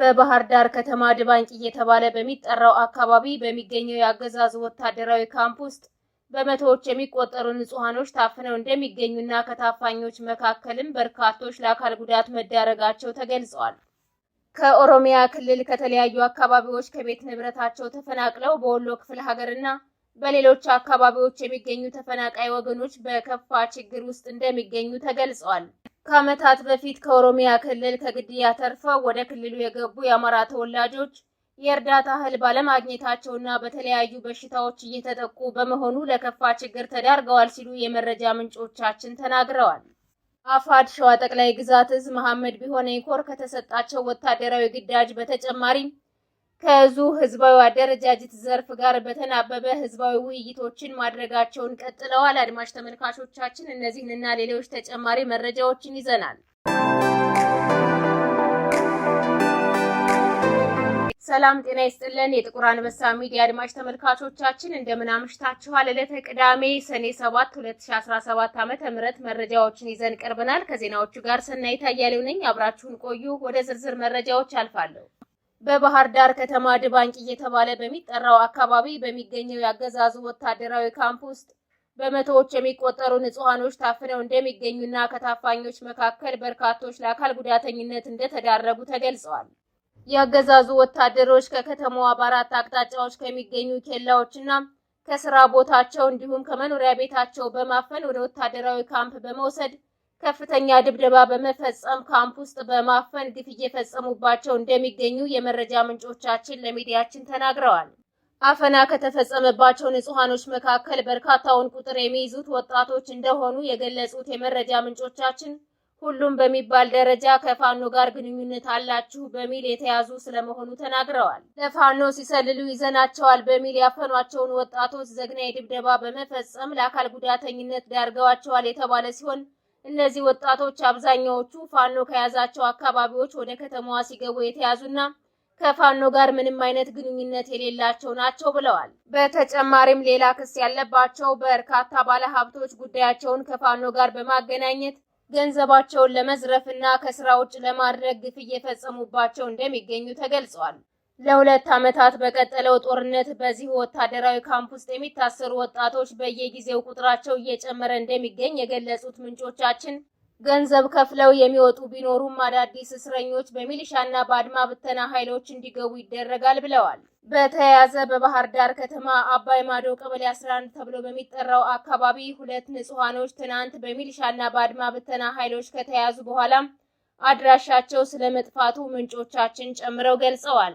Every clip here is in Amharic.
በባህር ዳር ከተማ ድባንቂ እየተባለ በሚጠራው አካባቢ በሚገኘው የአገዛዙ ወታደራዊ ካምፕ ውስጥ በመቶዎች የሚቆጠሩ ንጹሃኖች ታፍነው እንደሚገኙና ከታፋኞች መካከልም በርካቶች ለአካል ጉዳት መዳረጋቸው ተገልጿል። ከኦሮሚያ ክልል ከተለያዩ አካባቢዎች ከቤት ንብረታቸው ተፈናቅለው በወሎ ክፍለ ሀገርና በሌሎች አካባቢዎች የሚገኙ ተፈናቃይ ወገኖች በከፋ ችግር ውስጥ እንደሚገኙ ተገልጿል። ከዓመታት በፊት ከኦሮሚያ ክልል ከግድያ ተርፈው ወደ ክልሉ የገቡ የአማራ ተወላጆች የእርዳታ እህል ባለማግኘታቸውና በተለያዩ በሽታዎች እየተጠቁ በመሆኑ ለከፋ ችግር ተዳርገዋል ሲሉ የመረጃ ምንጮቻችን ተናግረዋል። አፋድ ሸዋ ጠቅላይ ግዛት እዝ መሐመድ ቢሆነኝ ኮር ከተሰጣቸው ወታደራዊ ግዳጅ በተጨማሪ ከዙ ህዝባዊ አደረጃጀት ዘርፍ ጋር በተናበበ ህዝባዊ ውይይቶችን ማድረጋቸውን ቀጥለዋል። አድማጭ ተመልካቾቻችን እነዚህንና ሌሎች ተጨማሪ መረጃዎችን ይዘናል። ሰላም ጤና ይስጥልን። የጥቁር አንበሳ ሚዲያ አድማጭ ተመልካቾቻችን እንደምን አምሽታችኋል? ዕለተ ቅዳሜ ሰኔ 7 2017 ዓ.ም መረጃዎችን ይዘን ቀርበናል። ከዜናዎቹ ጋር ሰናይት አያሌው ነኝ። አብራችሁን ቆዩ። ወደ ዝርዝር መረጃዎች አልፋለሁ። በባህር ዳር ከተማ ድባንቂ እየተባለ በሚጠራው አካባቢ በሚገኘው የአገዛዙ ወታደራዊ ካምፕ ውስጥ በመቶዎች የሚቆጠሩ ንጹሃኖች ታፍነው እንደሚገኙና ከታፋኞች መካከል በርካቶች ለአካል ጉዳተኝነት እንደተዳረጉ ተገልጸዋል። የአገዛዙ ወታደሮች ከከተማዋ በአራት አቅጣጫዎች ከሚገኙ ኬላዎችና ከስራ ቦታቸው እንዲሁም ከመኖሪያ ቤታቸው በማፈን ወደ ወታደራዊ ካምፕ በመውሰድ ከፍተኛ ድብደባ በመፈጸም ካምፕ ውስጥ በማፈን ግፍ እየፈጸሙባቸው እንደሚገኙ የመረጃ ምንጮቻችን ለሚዲያችን ተናግረዋል። አፈና ከተፈጸመባቸው ንጹሃኖች መካከል በርካታውን ቁጥር የሚይዙት ወጣቶች እንደሆኑ የገለጹት የመረጃ ምንጮቻችን ሁሉም በሚባል ደረጃ ከፋኖ ጋር ግንኙነት አላችሁ በሚል የተያዙ ስለመሆኑ ተናግረዋል። ለፋኖ ሲሰልሉ ይዘናቸዋል በሚል ያፈኗቸውን ወጣቶች ዘግናኝ ድብደባ በመፈጸም ለአካል ጉዳተኝነት ዳርገዋቸዋል የተባለ ሲሆን እነዚህ ወጣቶች አብዛኛዎቹ ፋኖ ከያዛቸው አካባቢዎች ወደ ከተማዋ ሲገቡ የተያዙና ከፋኖ ጋር ምንም አይነት ግንኙነት የሌላቸው ናቸው ብለዋል። በተጨማሪም ሌላ ክስ ያለባቸው በርካታ ባለሀብቶች ጉዳያቸውን ከፋኖ ጋር በማገናኘት ገንዘባቸውን ለመዝረፍና ከስራ ውጭ ለማድረግ ግፍ እየፈጸሙባቸው እንደሚገኙ ተገልጿል። ለሁለት ዓመታት በቀጠለው ጦርነት በዚህ ወታደራዊ ካምፕ ውስጥ የሚታሰሩ ወጣቶች በየጊዜው ቁጥራቸው እየጨመረ እንደሚገኝ የገለጹት ምንጮቻችን ገንዘብ ከፍለው የሚወጡ ቢኖሩም አዳዲስ እስረኞች በሚሊሻና በአድማ ብተና ኃይሎች እንዲገቡ ይደረጋል ብለዋል። በተያያዘ በባህር ዳር ከተማ አባይ ማዶ ቀበሌ 11 ተብሎ በሚጠራው አካባቢ ሁለት ንጹሃኖች ትናንት በሚሊሻና በአድማ ብተና ኃይሎች ከተያዙ በኋላ አድራሻቸው ስለመጥፋቱ ምንጮቻችን ጨምረው ገልጸዋል።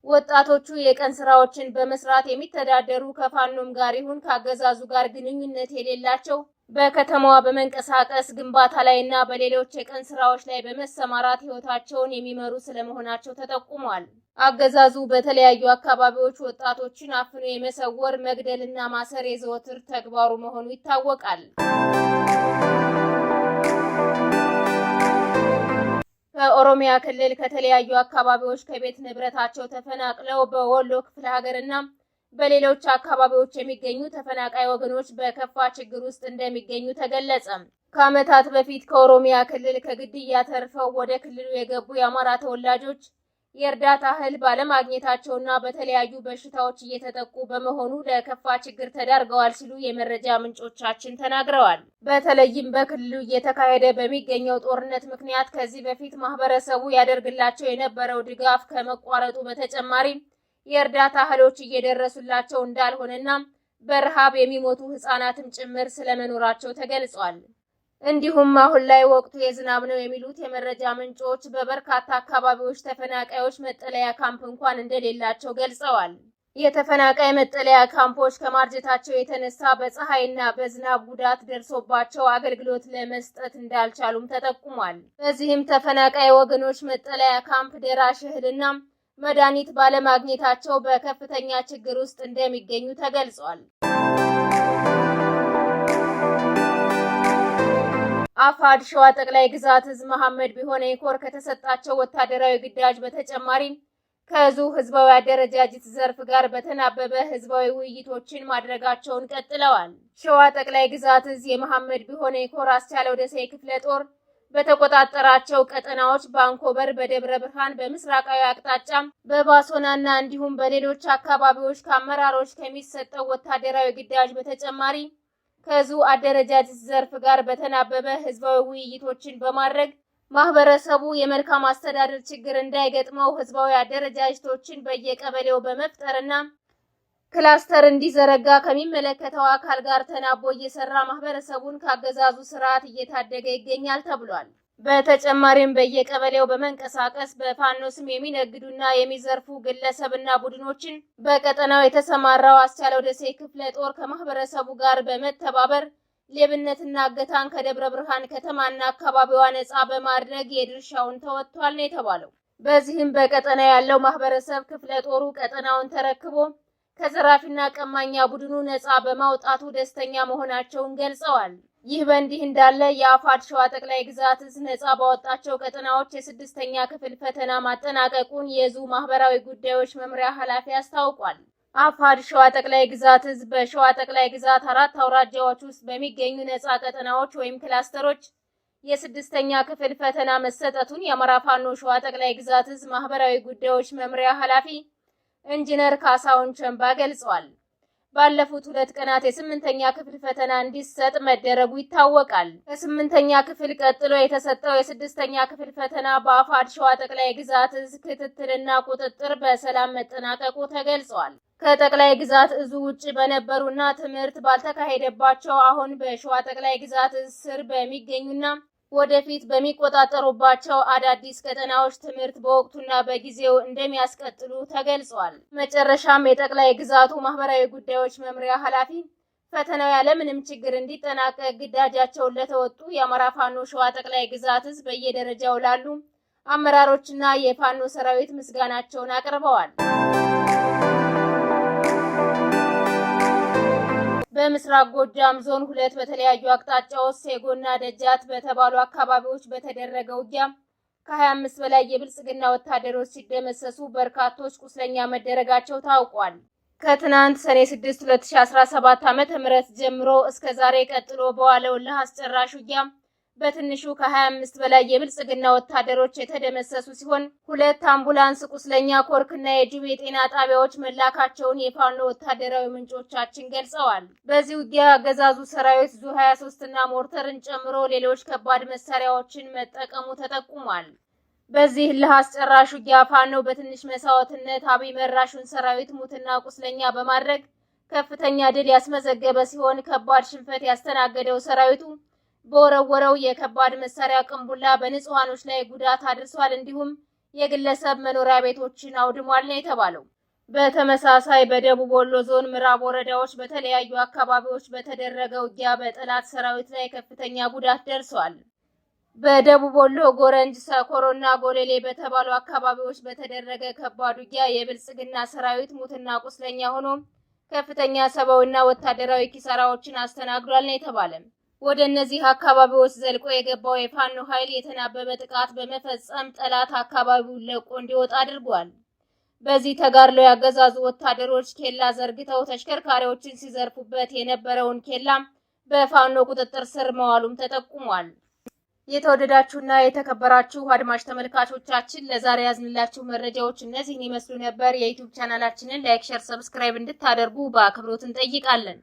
ወጣቶቹ የቀን ስራዎችን በመስራት የሚተዳደሩ ከፋኖም ጋር ይሁን ከአገዛዙ ጋር ግንኙነት የሌላቸው በከተማዋ በመንቀሳቀስ ግንባታ ላይና በሌሎች የቀን ስራዎች ላይ በመሰማራት ህይወታቸውን የሚመሩ ስለመሆናቸው ተጠቁሟል። አገዛዙ በተለያዩ አካባቢዎች ወጣቶችን አፍኖ የመሰወር መግደልና ማሰር የዘወትር ተግባሩ መሆኑ ይታወቃል። በኦሮሚያ ክልል ከተለያዩ አካባቢዎች ከቤት ንብረታቸው ተፈናቅለው በወሎ ክፍለ ሀገርና በሌሎች አካባቢዎች የሚገኙ ተፈናቃይ ወገኖች በከፋ ችግር ውስጥ እንደሚገኙ ተገለጸ። ከዓመታት በፊት ከኦሮሚያ ክልል ከግድያ ተርፈው ወደ ክልሉ የገቡ የአማራ ተወላጆች የእርዳታ እህል ባለማግኘታቸውና በተለያዩ በሽታዎች እየተጠቁ በመሆኑ ለከፋ ችግር ተዳርገዋል ሲሉ የመረጃ ምንጮቻችን ተናግረዋል። በተለይም በክልሉ እየተካሄደ በሚገኘው ጦርነት ምክንያት ከዚህ በፊት ማህበረሰቡ ያደርግላቸው የነበረው ድጋፍ ከመቋረጡ በተጨማሪ የእርዳታ እህሎች እየደረሱላቸው እንዳልሆነና በረሃብ የሚሞቱ ህፃናትም ጭምር ስለመኖራቸው ተገልጿል። እንዲሁም አሁን ላይ ወቅቱ የዝናብ ነው የሚሉት የመረጃ ምንጮች በበርካታ አካባቢዎች ተፈናቃዮች መጠለያ ካምፕ እንኳን እንደሌላቸው ገልጸዋል። የተፈናቃይ መጠለያ ካምፖች ከማርጀታቸው የተነሳ በፀሐይና በዝናብ ጉዳት ደርሶባቸው አገልግሎት ለመስጠት እንዳልቻሉም ተጠቁሟል። በዚህም ተፈናቃይ ወገኖች መጠለያ ካምፕ ደራሽ እህልና መድኃኒት ባለማግኘታቸው በከፍተኛ ችግር ውስጥ እንደሚገኙ ተገልጿል። አፋድ ሸዋ ጠቅላይ ግዛት እዝ መሐመድ ቢሆነኝ ኮር ከተሰጣቸው ወታደራዊ ግዳጅ በተጨማሪ ከዙ ህዝባዊ አደረጃጀት ዘርፍ ጋር በተናበበ ህዝባዊ ውይይቶችን ማድረጋቸውን ቀጥለዋል። ሸዋ ጠቅላይ ግዛት እዝ የመሐመድ ቢሆነኝ ኮር አስቻለው ደሴ ክፍለ ጦር በተቆጣጠራቸው ቀጠናዎች በአንኮበር፣ በደብረ ብርሃን፣ በምስራቃዊ አቅጣጫ በባሶናና እንዲሁም በሌሎች አካባቢዎች ከአመራሮች ከሚሰጠው ወታደራዊ ግዳጅ በተጨማሪ ከዙ አደረጃጀት ዘርፍ ጋር በተናበበ ህዝባዊ ውይይቶችን በማድረግ ማህበረሰቡ የመልካም አስተዳደር ችግር እንዳይገጥመው ህዝባዊ አደረጃጀቶችን በየቀበሌው በመፍጠርና ክላስተር እንዲዘረጋ ከሚመለከተው አካል ጋር ተናቦ እየሰራ ማህበረሰቡን ካገዛዙ ስርዓት እየታደገ ይገኛል ተብሏል። በተጨማሪም በየቀበሌው በመንቀሳቀስ በፋኖ ስም የሚነግዱና የሚዘርፉ ግለሰብና ቡድኖችን በቀጠናው የተሰማራው አስቻለው ደሴ ክፍለ ጦር ከማህበረሰቡ ጋር በመተባበር ሌብነትና እገታን ከደብረ ብርሃን ከተማና አካባቢዋ ነፃ በማድረግ የድርሻውን ተወጥቷል ነው የተባለው። በዚህም በቀጠናው ያለው ማህበረሰብ ክፍለ ጦሩ ቀጠናውን ተረክቦ ከዘራፊና ቀማኛ ቡድኑ ነፃ በማውጣቱ ደስተኛ መሆናቸውን ገልጸዋል። ይህ በእንዲህ እንዳለ የአፋድ ሸዋ ጠቅላይ ግዛት እዝ ነፃ ባወጣቸው ቀጠናዎች የስድስተኛ ክፍል ፈተና ማጠናቀቁን የዙ ማህበራዊ ጉዳዮች መምሪያ ኃላፊ አስታውቋል። አፋድ ሸዋ ጠቅላይ ግዛት እዝ በሸዋ ጠቅላይ ግዛት 4 አውራጃዎች ውስጥ በሚገኙ ነፃ ቀጠናዎች ወይም ክላስተሮች የስድስተኛ ክፍል ፈተና መሰጠቱን የአማራ ፋኖ ሸዋ ጠቅላይ ግዛት እዝ ማህበራዊ ጉዳዮች መምሪያ ኃላፊ ኢንጂነር ካሳሁን ቸምባ ገልጸዋል። ባለፉት 2 ቀናት የስምንተኛ ክፍል ፈተና እንዲሰጥ መደረጉ ይታወቃል። ከስምንተኛ ክፍል ቀጥሎ የተሰጠው የስድስተኛ ክፍል ፈተና በአፋድ ሸዋ ጠቅላይ ግዛት እዝ ክትትልና ቁጥጥር በሰላም መጠናቀቁ ተገልጿል። ከጠቅላይ ግዛት እዙ ውጪ በነበሩና ትምህርት ባልተካሄደባቸው አሁን በሸዋ ጠቅላይ ግዛት እዝ ስር በሚገኙና ወደፊት በሚቆጣጠሩባቸው አዳዲስ ቀጠናዎች ትምህርት በወቅቱና በጊዜው እንደሚያስቀጥሉ ተገልጿል። መጨረሻም የጠቅላይ ግዛቱ ማህበራዊ ጉዳዮች መምሪያ ኃላፊ ፈተናው ያለምንም ችግር እንዲጠናቀቅ ግዳጃቸውን ለተወጡ የአማራ ፋኖ ሸዋ ጠቅላይ ግዛት እዝ በየደረጃው ላሉ አመራሮችና የፋኖ ሰራዊት ምስጋናቸውን አቅርበዋል። በምስራቅ ጎጃም ዞን 2 በተለያዩ አቅጣጫዎች ሴጎና ደጃት በተባሉ አካባቢዎች በተደረገ ውጊያ ከ25 በላይ የብልጽግና ወታደሮች ሲደመሰሱ በርካቶች ቁስለኛ መደረጋቸው ታውቋል። ከትናንት ሰኔ 6 2017 ዓ.ም ጀምሮ እስከ ዛሬ ቀጥሎ በዋለው ለአስጨራሽ ውጊያ በትንሹ ከ25 በላይ የብልጽግና ወታደሮች የተደመሰሱ ሲሆን 2 አምቡላንስ ቁስለኛ ኮርክና የጁቤ ጤና ጣቢያዎች መላካቸውን የፋኖ ወታደራዊ ምንጮቻችን ገልጸዋል። በዚህ ውጊያ አገዛዙ ሰራዊት ዙ 23 እና ሞርተርን ጨምሮ ሌሎች ከባድ መሳሪያዎችን መጠቀሙ ተጠቁሟል። በዚህ ለአስጨራሽ ውጊያ ፋኖ በትንሽ መስዋዕትነት አብይ መራሹን ሰራዊት ሙትና ቁስለኛ በማድረግ ከፍተኛ ድል ያስመዘገበ ሲሆን ከባድ ሽንፈት ያስተናገደው ሰራዊቱ በወረወረው የከባድ መሳሪያ ቅንቡላ በንጹሃኖች ላይ ጉዳት አድርሷል። እንዲሁም የግለሰብ መኖሪያ ቤቶችን አውድሟል ነው የተባለው። በተመሳሳይ በደቡብ ወሎ ዞን ምዕራብ ወረዳዎች በተለያዩ አካባቢዎች በተደረገ ውጊያ በጠላት ሰራዊት ላይ ከፍተኛ ጉዳት ደርሷል። በደቡብ ወሎ ጎረንጅ፣ ሰኮሮና ጎሌሌ በተባሉ አካባቢዎች በተደረገ ከባድ ውጊያ የብልጽግና ሰራዊት ሙትና ቁስለኛ ሆኖ ከፍተኛ ሰብአዊና ወታደራዊ ኪሳራዎችን አስተናግዷል ነው የተባለው። ወደ እነዚህ አካባቢዎች ዘልቆ የገባው የፋኖ ኃይል የተናበበ ጥቃት በመፈጸም ጠላት አካባቢውን ለቆ እንዲወጣ አድርጓል። በዚህ ተጋድሎ ያገዛዙ ወታደሮች ኬላ ዘርግተው ተሽከርካሪዎችን ሲዘርፉበት የነበረውን ኬላ በፋኖ ቁጥጥር ስር መዋሉም ተጠቁሟል። የተወደዳችሁና የተከበራችሁ አድማጭ ተመልካቾቻችን ለዛሬ ያዝንላችሁ መረጃዎች እነዚህን ይመስሉ ነበር። የዩቲዩብ ቻናላችንን ላይክ፣ ሼር፣ ሰብስክራይብ እንድታደርጉ በአክብሮት እንጠይቃለን።